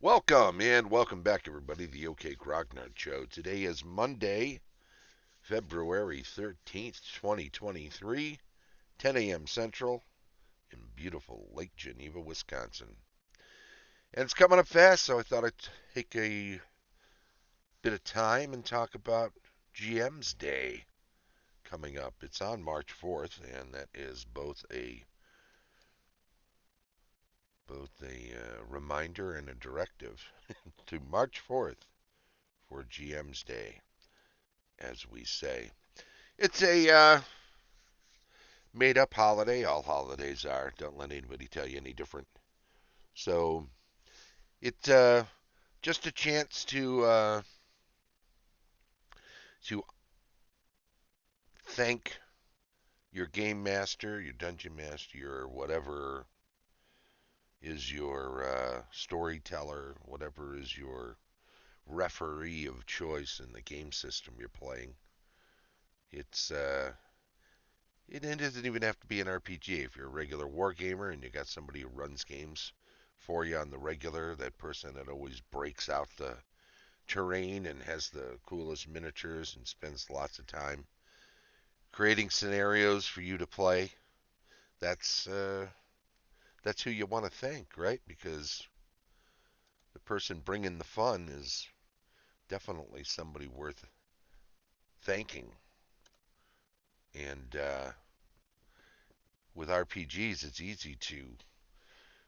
Welcome and welcome back, everybody, to the OK Grognard Show. Today is Monday, February 13th, 2023, 10 a.m. Central in beautiful Lake Geneva, Wisconsin. And it's coming up fast, so I thought I'd take a bit of time and talk about GM's Day coming up. It's on March 4th, and that is both a reminder and a directive to March 4th for GM's Day, as we say. It's a made up holiday. All holidays are. Don't let anybody tell you any different. So it's just a chance to thank your game master, your dungeon master, your whatever is your storyteller, whatever is your referee of choice in the game system you're playing. It's it doesn't even have to be an RPG. If you're a regular war gamer and you got somebody who runs games for you on the regular, that person that always breaks out the terrain and has the coolest miniatures and spends lots of time creating scenarios for you to play, that's that's who you want to thank, right? Because the person bringing the fun is definitely somebody worth thanking. And with RPGs, it's easy to,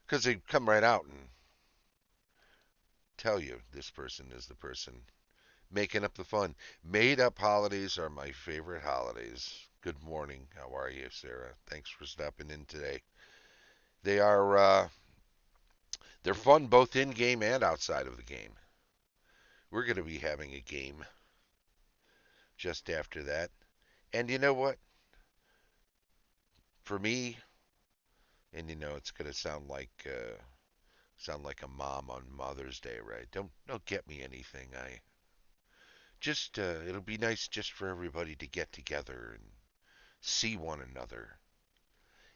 because they come right out and tell you this person is the person making up the fun. Made up holidays are my favorite holidays. Good morning. How are you, Sarah? Thanks for stopping in today. They are they're fun both in game and outside of the game. We're going to be having a game just after that. And you know what? For me, and it's going to sound like a mom on Mother's Day, right? Don't get me anything. I just it'll be nice just for everybody to get together and see one another.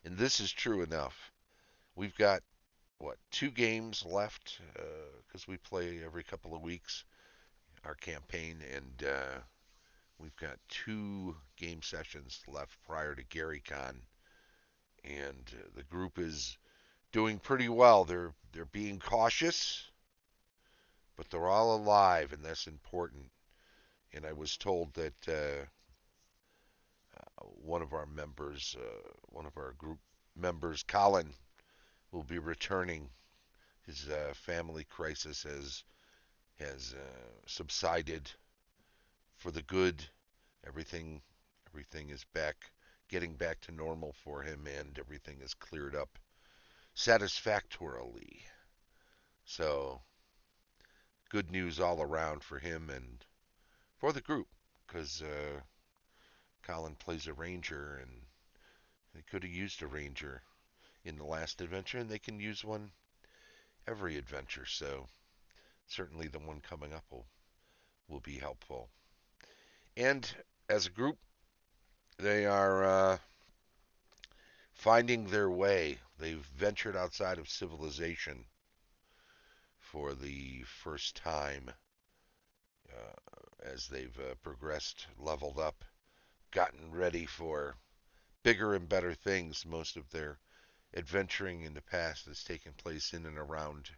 And this is true enough. We've got what, two games left because we play every couple of weeks our campaign, and we've got two game sessions left prior to GaryCon, and the group is doing pretty well. They're being cautious, but they're all alive, and that's important. And I was told that one of our group members, Colin, will be returning. His family crisis has subsided for the good. Everything everything is getting back to normal for him, and everything is cleared up satisfactorily. So good news all around for him and for the group, because Colin plays a ranger, and they could have used a ranger in the last adventure, and they can use one every adventure. So certainly the one coming up will be helpful. And as a group, they are finding their way. They've ventured outside of civilization for the first time as they've progressed, leveled up, gotten ready for bigger and better things. Most of their adventuring in the past has taken place in and around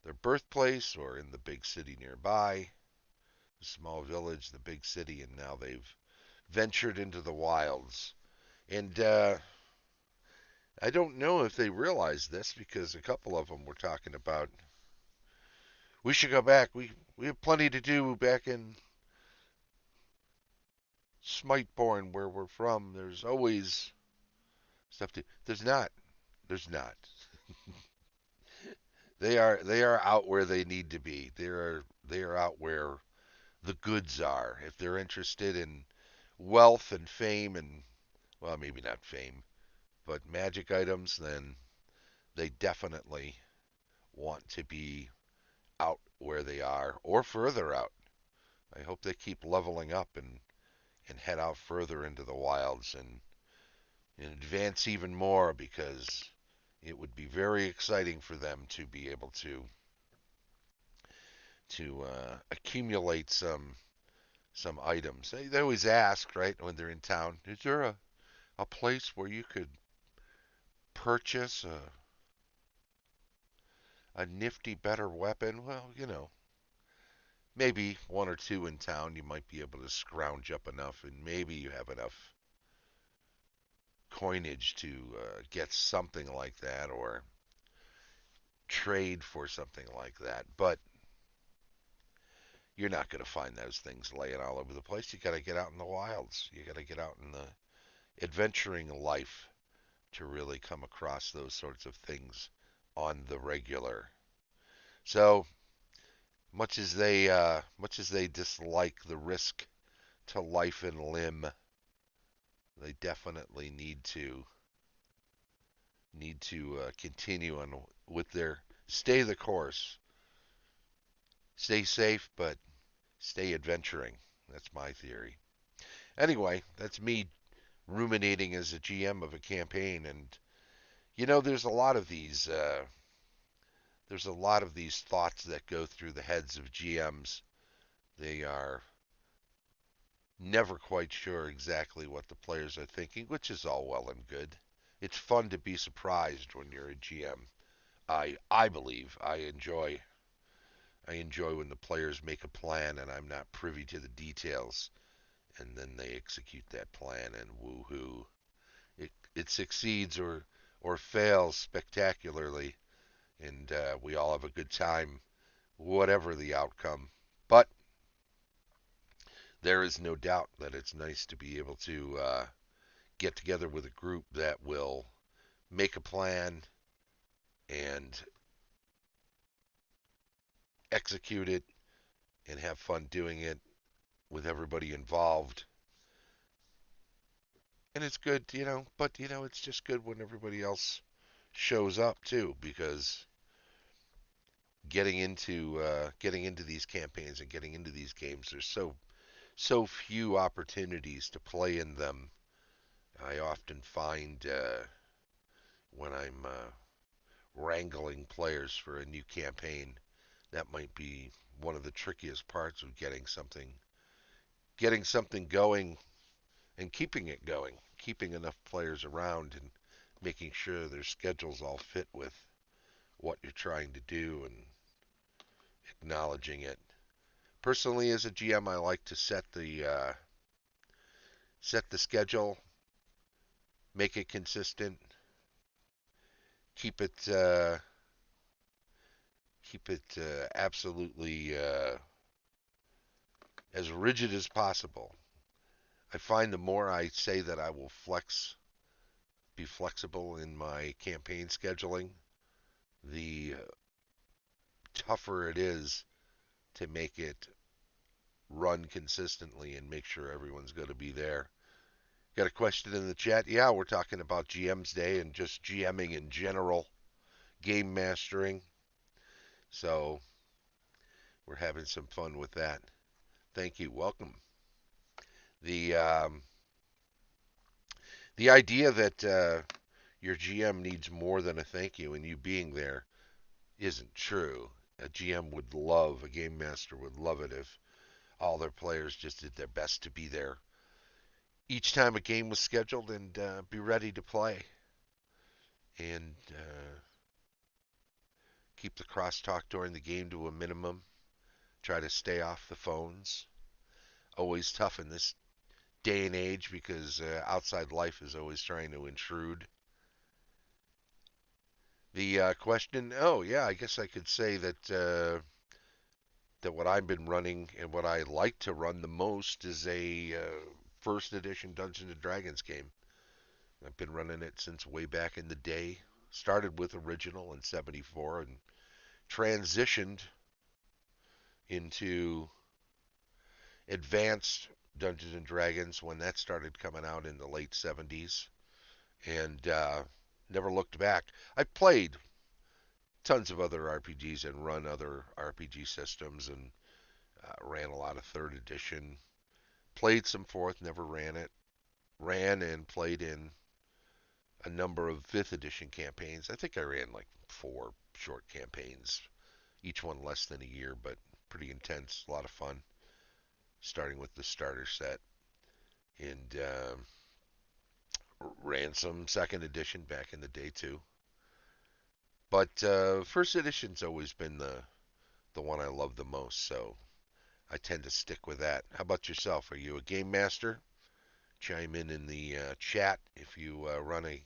their birthplace or in the big city nearby, the small village, the big city, and now they've ventured into the wilds. And I don't know if they realize this, because a couple of them were talking about we should go back. We have plenty to do back in Smiteborn, where we're from. There's always stuff to. There's not. There's not. They are out where they need to be. They are out where the goods are. If they're interested in wealth and fame and, well, maybe not fame, but magic items, then they definitely want to be out where they are or further out. I hope they keep leveling up and head out further into the wilds and advance even more, because it would be very exciting for them to be able to accumulate some items. They always ask, right, when they're in town, is there a place where you could purchase a nifty better weapon? Well, maybe one or two in town you might be able to scrounge up enough, and maybe you have enough coinage to get something like that or trade for something like that. But you're not going to find those things laying all over the place. You got to get out in the wilds. You got to get out in the adventuring life to really come across those sorts of things on the regular. So much as they dislike the risk to life and limb, they definitely need to continue on with their stay the course, stay safe, but stay adventuring. That's my theory. Anyway, that's me ruminating as a GM of a campaign, and there's a lot of these thoughts that go through the heads of GMs. They are never quite sure exactly what the players are thinking, which is all well and good. It's fun to be surprised when you're a GM. I believe I enjoy when the players make a plan and I'm not privy to the details, and then they execute that plan and woohoo, it succeeds or fails spectacularly, and we all have a good time, whatever the outcome. But there is no doubt that it's nice to be able to get together with a group that will make a plan and execute it and have fun doing it with everybody involved. And it's good, but it's just good when everybody else shows up too, because getting into these campaigns and getting into these games, there's so few opportunities to play in them. I often find when I'm wrangling players for a new campaign, that might be one of the trickiest parts of getting something going and keeping it going, keeping enough players around and making sure their schedules all fit with what you're trying to do and acknowledging it. Personally, as a GM, I like to set the schedule, make it consistent, keep it absolutely as rigid as possible. I find the more I say that I will be flexible in my campaign scheduling, the tougher it is to make it run consistently and make sure everyone's going to be there. Got a question in the chat? Yeah, we're talking about GM's Day and just GMing in general, game mastering. So we're having some fun with that. Thank you. Welcome. The the idea that your GM needs more than a thank you and you being there isn't true. A game master would love it if all their players just did their best to be there each time a game was scheduled and be ready to play. And keep the crosstalk during the game to a minimum. Try to stay off the phones. Always tough in this day and age because outside life is always trying to intrude. The question, oh yeah, I guess I could say that what I've been running and what I like to run the most is a first edition Dungeons and Dragons game. I've been running it since way back in the day. Started with original in '74 and transitioned into advanced Dungeons and Dragons when that started coming out in the late '70s, and never looked back. I played tons of other RPGs and run other RPG systems and ran a lot of third edition. Played some fourth, never ran it. Ran and played in a number of fifth edition campaigns. I think I ran like 4 short campaigns, each one less than a year, but pretty intense, a lot of fun, starting with the starter set. And ran some second edition back in the day too. But first edition's always been the one I love the most, so I tend to stick with that. How about yourself? Are you a game master? Chime in the chat if you run a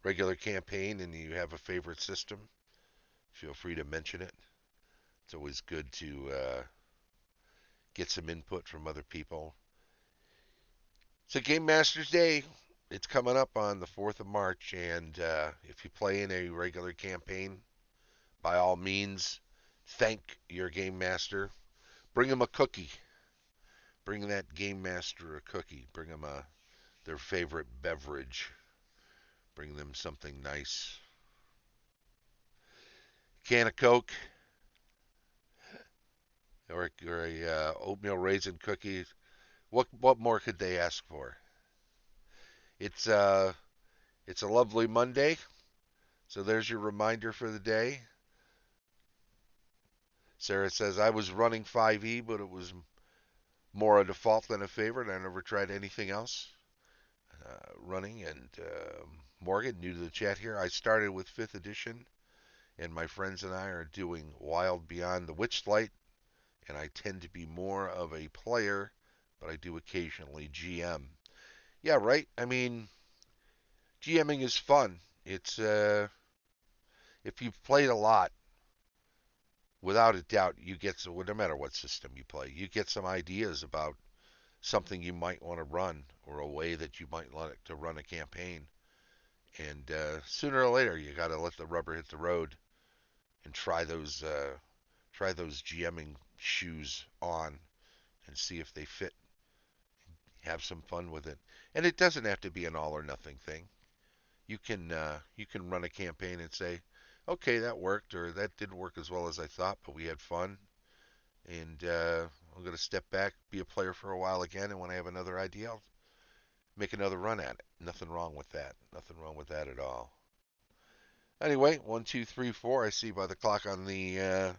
regular campaign and you have a favorite system. Feel free to mention it. It's always good to get some input from other people. So Game Masters Day, it's coming up on the 4th of March, and if you play in a regular campaign, by all means, thank your game master. Bring them a cookie. Bring that game master a cookie. Bring them their favorite beverage. Bring them something nice. Can of Coke or a oatmeal raisin cookie. What more could they ask for? It's it's a lovely Monday. So there's your reminder for the day. Sarah says I was running 5e, but it was more a default than a favorite. I never tried anything else. Running. And Morgan, new to the chat here. I started with 5th edition, and my friends and I are doing Wild Beyond the Witchlight, and I tend to be more of a player, but I do occasionally GM. Yeah, right? I mean, GMing is fun. It's, if you've played a lot, without a doubt, you get some, no matter what system you play, you get some ideas about something you might want to run or a way that you might like to run a campaign. And sooner or later, you got to let the rubber hit the road and try those GMing shoes on and see if they fit. Have some fun with it, and it doesn't have to be an all or nothing thing. You can run a campaign and say, okay, that worked, or that didn't work as well as I thought, but we had fun, and I'm going to step back, be a player for a while again, and when I have another idea, I'll make another run at it. Nothing wrong with that. Nothing wrong with that at all. Anyway, 1, 2, 3, 4. I see by the clock on the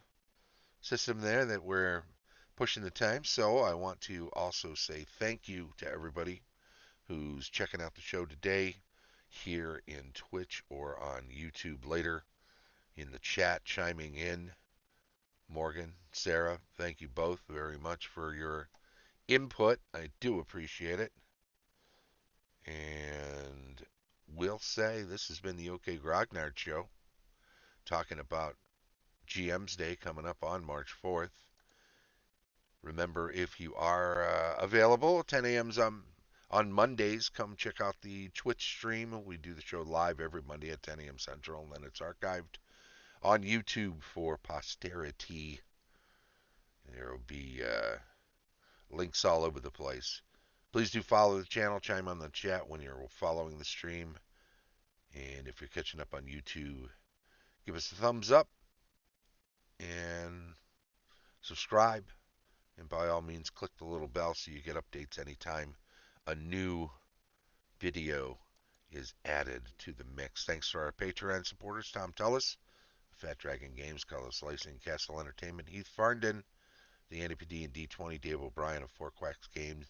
system there that we're pushing the time. So I want to also say thank you to everybody who's checking out the show today here in Twitch or on YouTube later, in the chat, chiming in. Morgan, Sarah, thank you both very much for your input. I do appreciate it. And we'll say this has been the OK Grognard Show, talking about GM's Day coming up on March 4th. Remember, if you are available, 10 a.m. On Mondays, come check out the Twitch stream. We do the show live every Monday at 10 a.m. Central, and then it's archived on YouTube for posterity. There will be links all over the place. Please do follow the channel, chime on the chat when you're following the stream. And if you're catching up on YouTube, give us a thumbs up and subscribe. And by all means, click the little bell so you get updates anytime a new video is added to the mix. Thanks to our Patreon supporters, Tom Tullis, Fat Dragon Games, Color Slicing, Castle Entertainment, Heath Farndon, the NPD and D20, Dave O'Brien of Quacks Games,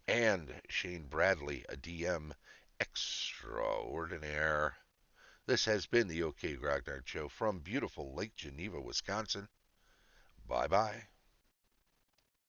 and Shane Bradley, a DM extraordinaire. This has been the OK Grognard Show from beautiful Lake Geneva, Wisconsin. Bye-bye.